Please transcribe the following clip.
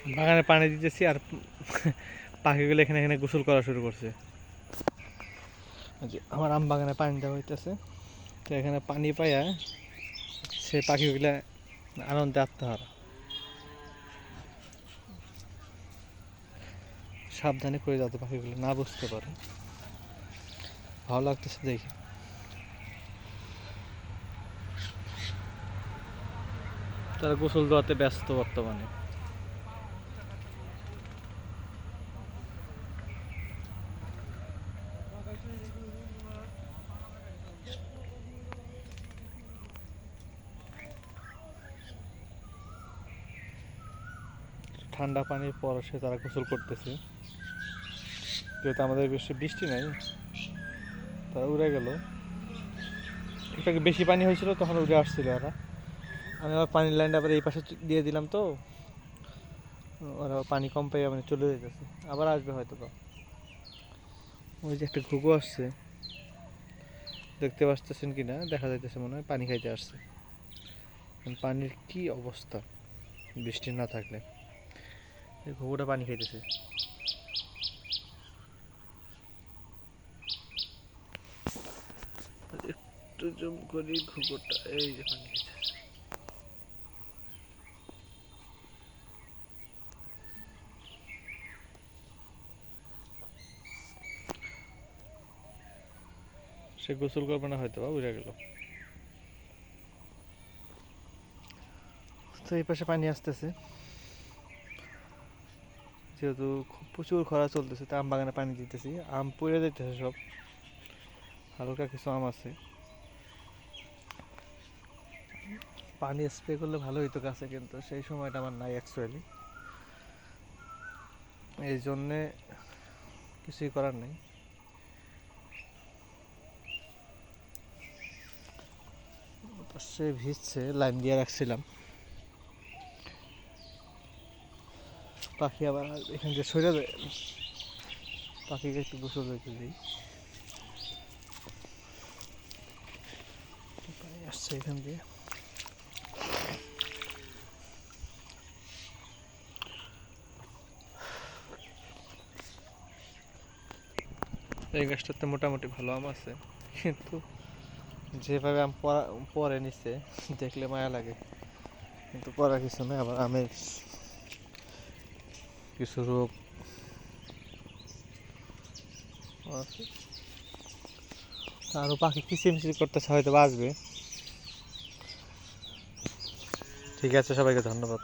বাগানে পানি দিতেছি আর পাখিগুলো এখানে এখানে গোসল করা শুরু করছে। আমার আম বাগানে পানি দেওয়া হইতেছে, তো এখানে পানি পাইয়া সেই পাখিগুলা আনন্দে আত্মহারা। সাবধানে করে যাতে পাখিগুলো না বুঝতে পারে। ভালো লাগতেছে দেখে। তারা গোসল দেওয়াতে ব্যস্ত বর্তমানে। ঠান্ডা পানির পরশে তারা গোসল করতেছে, যেহেতু আমাদের বেশি বৃষ্টি নাই, তারা উড়ে গেল। একটু বেশি পানি হয়েছিল তখন উড়ে আসছিল ওরা। আমি আবার পানির লাইনটা আবার এই পাশে দিয়ে দিলাম, তো ওরা পানি কম পেয়ে মানে চলে যেতেছে, আবার আসবে হয়তো বা। ওই যে একটা ঘুঘু আসছে, দেখতে পাচ্ছেন কিনা দেখা যাইতেছে, মনে হয় পানি খাইতে আসছে। পানির কি অবস্থা বৃষ্টি না থাকলে! এই ঘুঘুটা পানি খাইতেছে। একটু জুম করি, ঘুঘুটা এই যে পানি খাইতেছে। সে গোসল করবে না হয়তো বা, উড়ে গেল। তো এই পাশে পানি আসতেছে, যেহেতু খুব প্রচুর খরা চলতেছে, তা আম বাগানে পানি দিতেছি। আম পড়ে যাইতেছে সব, হালকা কিছু আম আছে। পানি স্প্রে করলে ভালো হইতো গাছে, কিন্তু সেই সময়টা আমার নাই অ্যাকচুয়ালি, এই জন্যে কিছুই করার নেই। সে ভিজছে, লাইন দিয়ে রাখছিলাম। পাখি আবার এখান দিয়ে সরে যায়, পাখিকে একটু গোসল দিতে দিই। আসছে এখান দিয়ে। এই গাছটাতে মোটামুটি ভালো আম আছে, কিন্তু যেভাবে আম পরে নিচ্ছে দেখলে মায়া লাগে। কিন্তু পড়ার কিছু নয়, আবার আমের কিছু রোগ আছে। আরো পাখি কিচিরমিচির করতেছে, হয়তো বাঁচবে। ঠিক আছে, সবাইকে ধন্যবাদ।